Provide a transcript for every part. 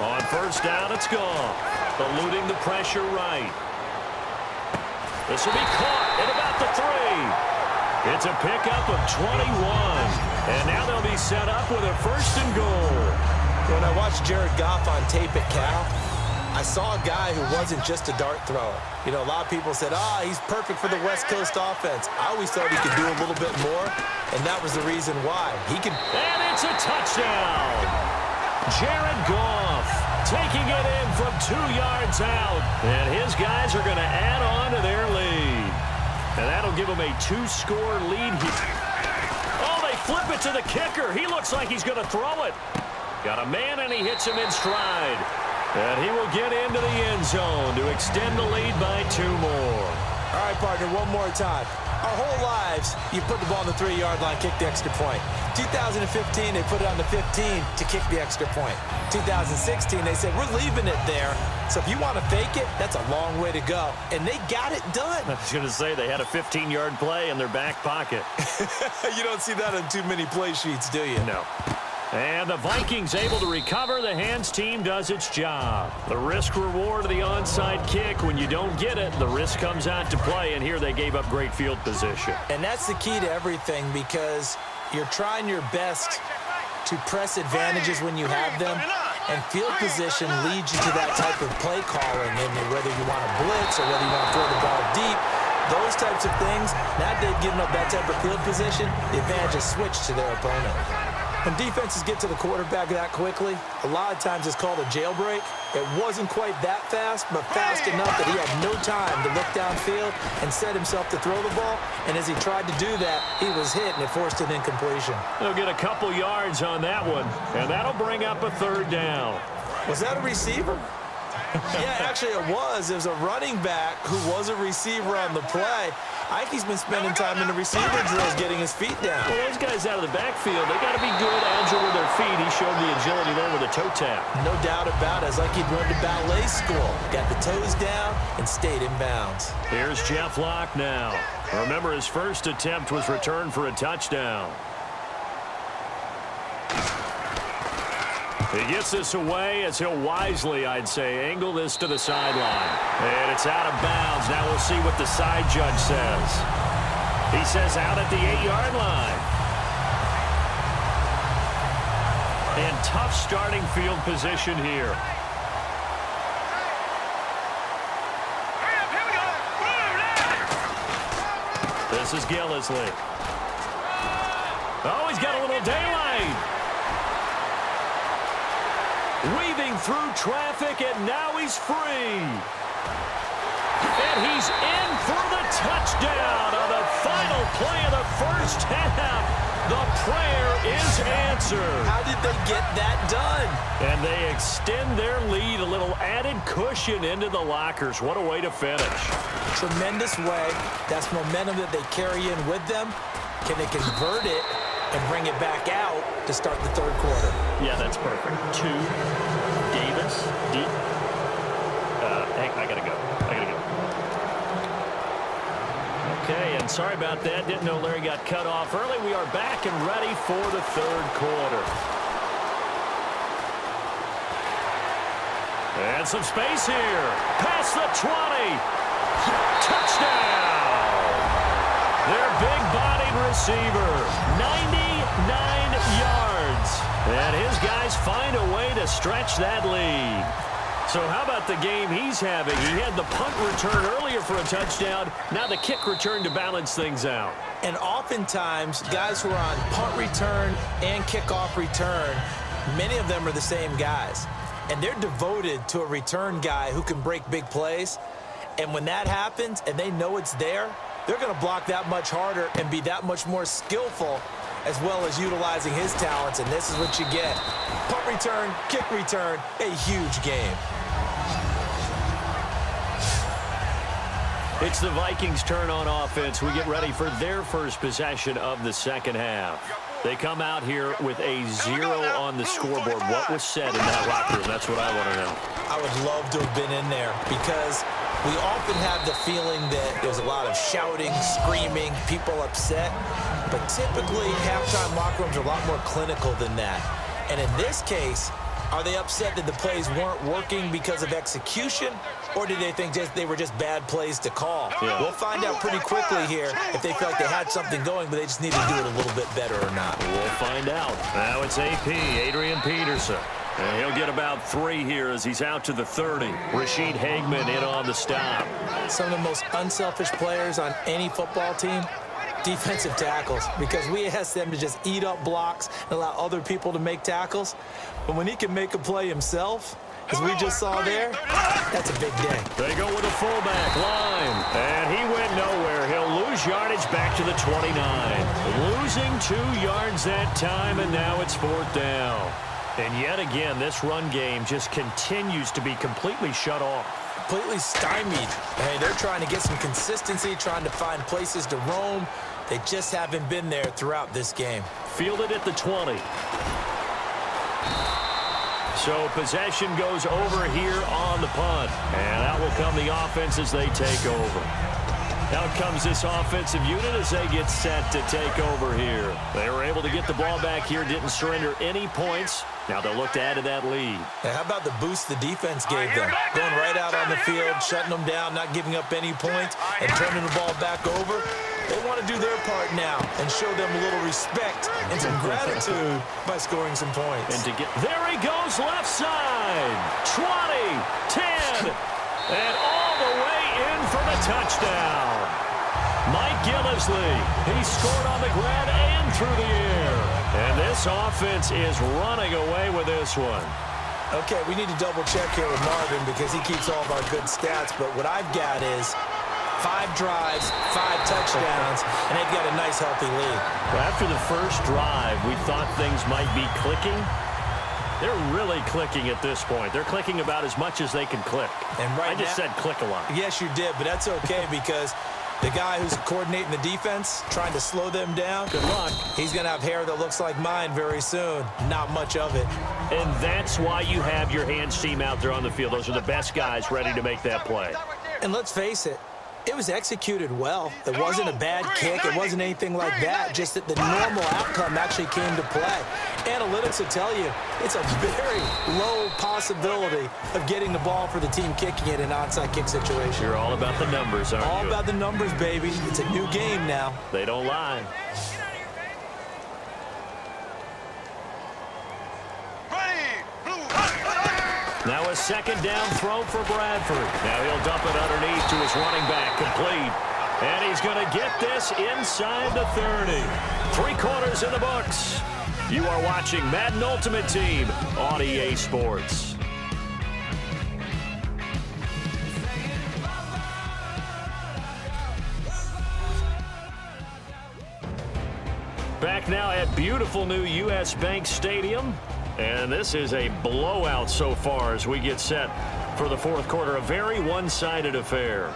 On first down, it's gone. Eluding the pressure right. This will be caught at about the 3. It's a pickup of 21. And now they'll be set up with a first and goal. When I watched Jared Goff on tape at Cal, I saw a guy who wasn't just a dart thrower. You know, a lot of people said, he's perfect for the West Coast offense. I always thought he could do a little bit more, and that was the reason why. And it's a touchdown. Jared Goff taking it in from 2 yards out. And his guys are going to add on to their lead. And that'll give them a 2-score lead here. Oh, they flip it to the kicker. He looks like he's going to throw it. Got a man, and he hits him in stride. And he will get into the end zone to extend the lead by 2 more. All right, partner, one more time. Our whole lives, you put the ball on the 3-yard line, kick the extra point. 2015, they put it on the 15 to kick the extra point. 2016, they said, we're leaving it there. So if you want to fake it, that's a long way to go. And they got it done. I was going to say, they had a 15-yard play in their back pocket. You don't see that on too many play sheets, do you? No. And the Vikings able to recover. The hands team does its job. The risk-reward of the onside kick. When you don't get it, the risk comes out to play, and here they gave up great field position. And that's the key to everything, because you're trying your best to press advantages when you have them, and field position leads you to that type of play calling, and whether you want to blitz or whether you want to throw the ball deep, those types of things, now they've given up that type of field position, the advantage is switched to their opponent. When defenses get to the quarterback that quickly, a lot of times it's called a jailbreak. It wasn't quite that fast, but fast enough that he had no time to look downfield and set himself to throw the ball. And as he tried to do that, he was hit, and it forced an incompletion. They'll get a couple yards on that one, and that'll bring up a 3rd down. Was that a receiver? Yeah, actually it was. It was a running back who was a receiver on the play. I think he's been spending time in the receiver drills getting his feet down. Well, those guys out of the backfield, they got to be good, agile with their feet. He showed the agility there with a toe tap. No doubt about it. It's like he'd run to ballet school. Got the toes down and stayed in bounds. Here's Jeff Locke now. Remember, his first attempt was returned for a touchdown. He gets this away as he'll wisely, I'd say, angle this to the sideline. And it's out of bounds. Now we'll see what the side judge says. He says out at the 8-yard line. And tough starting field position here. This is Gillisley. Oh, he's got a little daylight. Weaving through traffic, and now he's free. And he's in for the touchdown on the final play of the first half. The prayer is answered. How did they get that done? And they extend their lead, a little added cushion into the lockers. What a way to finish. Tremendous way. That's momentum that they carry in with them. Can they convert it and bring it back out to start the 3rd quarter? Yeah, that's perfect. 2, Davis, deep. Hey, I gotta go. Okay, and sorry about that. Didn't know Larry got cut off early. We are back and ready for the 3rd quarter. And some space here. Past the 20. Touchdown! Their big-bodied receiver, 99 yards. And his guys find a way to stretch that lead. So how about the game he's having? He had the punt return earlier for a touchdown. Now the kick return to balance things out. And oftentimes, guys who are on punt return and kickoff return, many of them are the same guys. And they're devoted to a return guy who can break big plays. And when that happens and they know it's there, they're going to block that much harder and be that much more skillful, as well as utilizing his talents. And this is what you get. Punt return, kick return, a huge game. It's the Vikings' turn on offense. We get ready for their first possession of the second half. They come out here with a 0 on the scoreboard. What was said in that locker room? That's what I want to know. I would love to have been in there, because we often have the feeling that there's a lot of shouting, screaming, people upset. But typically, halftime locker rooms are a lot more clinical than that. And in this case, Are they upset that the plays weren't working because of execution, or did they think they were just bad plays to call? Yeah. We'll find out pretty quickly here if they feel like they had something going, but they just need to do it a little bit better or not. We'll find out. Now it's AP, Adrian Peterson. And he'll get about 3 here as he's out to the 30. Rashid Hageman in on the stop. Some of the most unselfish players on any football team, defensive tackles, because we ask them to just eat up blocks and allow other people to make tackles. But when he can make a play himself, as we just saw there, that's a big day. They go with a fullback line, and he went nowhere. He'll lose yardage back to the 29. Losing 2 yards that time, and now it's 4th down. And yet again, this run game just continues to be completely shut off. Completely stymied. Hey, they're trying to get some consistency, trying to find places to roam. They just haven't been there throughout this game. Fielded at the 20. So possession goes over here on the punt. And out will come the offense as they take over. Out comes this offensive unit as they get set to take over here. They were able to get the ball back here, didn't surrender any points. Now they'll look to add to that lead. Now, how about the boost the defense gave them? Going right out on the field, shutting them down, not giving up any points, and turning the ball back over. They want to do their part now and show them a little respect and some gratitude by scoring some points. And there he goes, left side. 20, 10, and all the way in for the touchdown. Mike Gillisley, he scored on the ground and through the air. And this offense is running away with this one. Okay, we need to double check here with Marvin because he keeps all of our good stats. But what I've got is 5 drives, 5 touchdowns, and they've got a nice, healthy lead. Well, after the first drive, we thought things might be clicking. They're really clicking at this point. They're clicking about as much as they can click. And I just said click a lot. Yes, you did, but that's okay because the guy who's coordinating the defense, trying to slow them down, good luck. He's going to have hair that looks like mine very soon. Not much of it. And that's why you have your hands team out there on the field. Those are the best guys ready to make that play. And let's face it, it was executed well. It wasn't a bad kick. It wasn't anything like that. Just that the normal outcome actually came to play. Analytics will tell you it's a very low possibility of getting the ball for the team kicking it in an onside kick situation. You're all about the numbers, aren't you? All about the numbers, baby. It's a new game now. They don't lie. Now a 2nd down throw for Bradford. Now he'll dump it underneath to his running back, complete. And he's going to get this inside the 30. 3 quarters in the books. You are watching Madden Ultimate Team on EA Sports. Back now at beautiful new U.S. Bank Stadium. And this is a blowout so far as we get set for the 4th quarter. A very one-sided affair.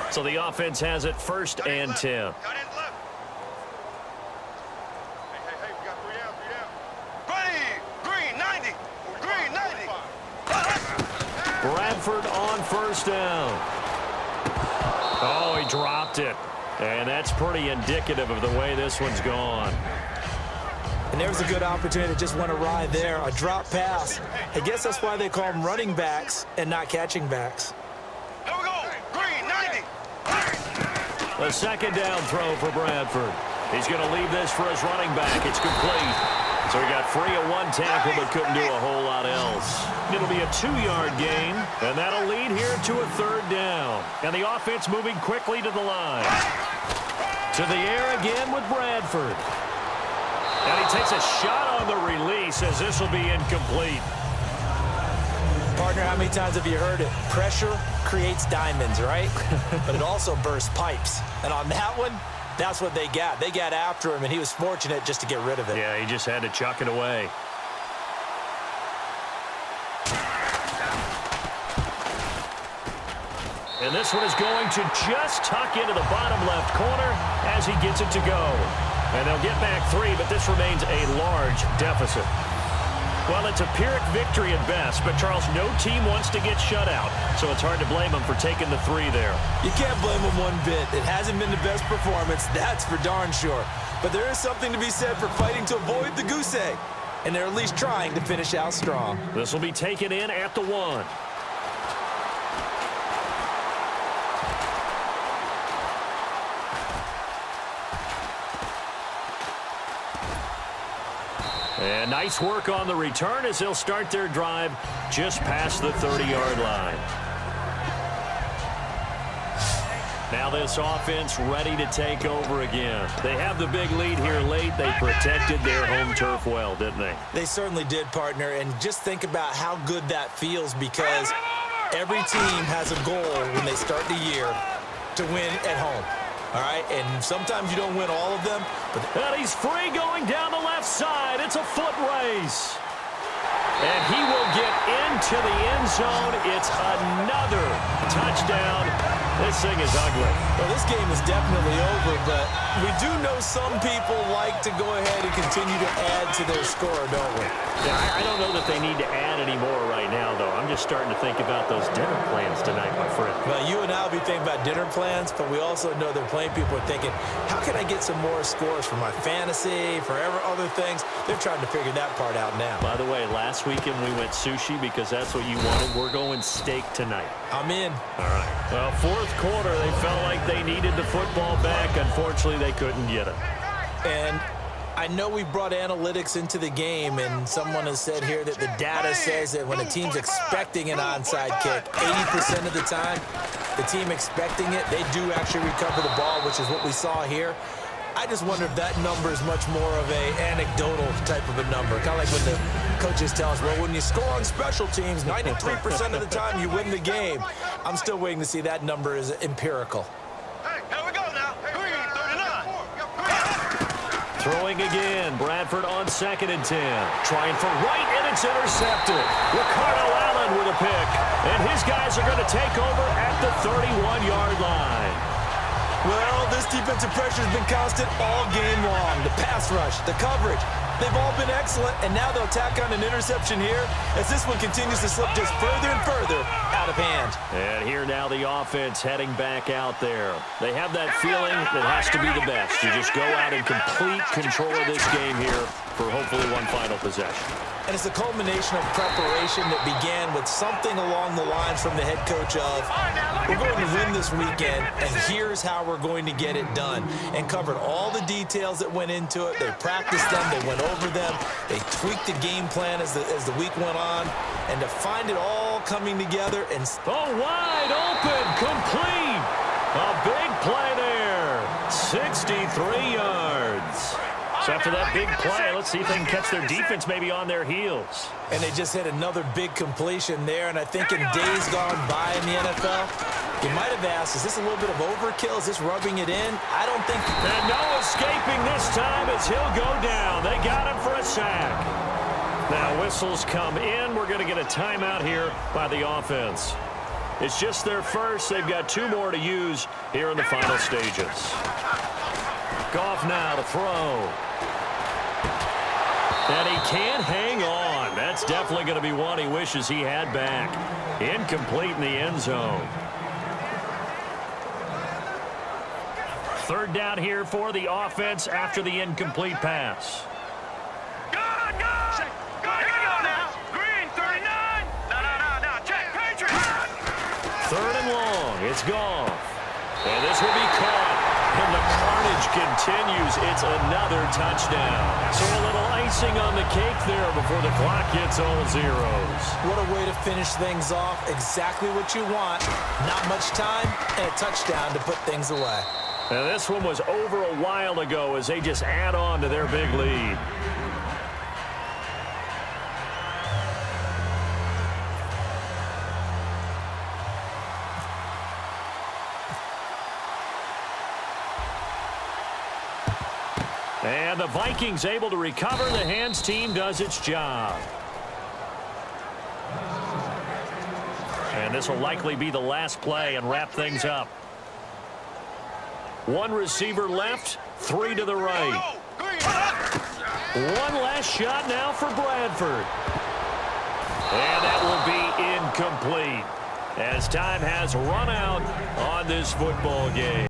So the offense has it 1st and 10. Bradford on 1st down. Oh, he dropped it. And that's pretty indicative of the way this one's gone. And there's a good opportunity that just went awry there. A drop pass. I guess that's why they call them running backs and not catching backs. Here we go. Green, 90. A 2nd down throw for Bradford. He's going to leave this for his running back. It's complete. So he got free of 1 tackle but couldn't do a whole lot else. It'll be a 2-yard gain, and that'll lead here to a 3rd down. And the offense moving quickly to the line. To the air again with Bradford. And he takes a shot on the release as this will be incomplete. Partner, how many times have you heard it? Pressure creates diamonds, right? But it also bursts pipes. And on that one, that's what they got. They got after him, and he was fortunate just to get rid of it. Yeah, he just had to chuck it away. And this one is going to just tuck into the bottom left corner as he gets it to go. And they'll get back 3, but this remains a large deficit. Well, it's a Pyrrhic victory at best, but Charles, no team wants to get shut out, so it's hard to blame them for taking the 3 there. You can't blame them one bit. It hasn't been the best performance, that's for darn sure. But there is something to be said for fighting to avoid the goose egg, and they're at least trying to finish out strong. This will be taken in at the 1. And nice work on the return as they'll start their drive just past the 30-yard line. Now this offense ready to take over again. They have the big lead here late. They protected their home turf well, didn't they? They certainly did, partner. And just think about how good that feels, because every team has a goal when they start the year to win at home. All right, and sometimes you don't win all of them. And he's free going down the left side. It's a foot race. And he will get into the end zone. It's another touchdown. This thing is ugly. Well, this game is definitely over, but we do know some people like to go ahead and continue to add to their score, don't we? Yeah, I don't know that they need to add any more right now, though. I'm just starting to think about those dinner plans tonight, my friend. Well, you and I will be thinking about dinner plans, but we also know they're playing people are thinking, how can I get some more scores for my fantasy, for other things? They're trying to figure that part out now. By the way, last weekend we went sushi because that's what you wanted. We're going steak tonight. I'm in. All right. Well, fourth quarter, they felt like they needed the football back. Unfortunately, they couldn't get it. And I know we brought analytics into the game, and someone has said here that the data says that when a team's expecting an onside kick, 80% of the time, the team expecting it, they do actually recover the ball, which is what we saw here. I just wonder if that number is much more of a anecdotal type of a number. Kind of like when the coaches tell us, well, when you score on special teams, 93% of the time you win the game. I'm still waiting to see that number is empirical. Hey, here we go now. Green, 39. Throwing again. Bradford on 2nd and 10. Trying for right, and it's intercepted. Ricardo Allen with a pick. And his guys are going to take over at the 31-yard line. Well, this defensive pressure has been constant all game long. The pass rush, the coverage, they've all been excellent, and now they'll tack on an interception here as this one continues to slip just further and further out of hand. And here now the offense heading back out there. They have that feeling that has to be the best. You just go out and complete control of this game here for hopefully one final possession. And it's a culmination of preparation that began with something along the lines from the head coach of, we're going to win this weekend, and here's how we're going to get it done. And covered all the details that went into it. They practiced them. They went over them. They tweaked the game plan as the week went on. And to find it all coming together and... Oh, wide open, complete. A big play there. 63 yards. So after that big play, let's see if they can catch their defense maybe on their heels. And they just hit another big completion there. And I think in days gone by in the NFL, you might have asked, is this a little bit of overkill? Is this rubbing it in? I don't think... And no escaping this time as he'll go down. They got him for a sack. Now whistles come in. We're going to get a timeout here by the offense. It's just their first. They've got 2 more to use here in the final stages. Goff now to throw. And he can't hang on. That's definitely going to be one he wishes he had back. Incomplete in the end zone. 3rd down here for the offense after the incomplete pass. Good, good. Good, here we go now. Green, 39. No, check, Patriots. 3rd and long. It's Goff. And this will be caught. And the carnage continues. It's another touchdown. So a little icing on the cake there before the clock hits all zeros. What a way to finish things off. Exactly what you want. Not much time and a touchdown to put things away. Now this one was over a while ago as they just add on to their big lead. And the Vikings able to recover. The hands team does its job. And this will likely be the last play and wrap things up. 1 receiver left, 3 to the right. One last shot now for Bradford. And that will be incomplete as time has run out on this football game.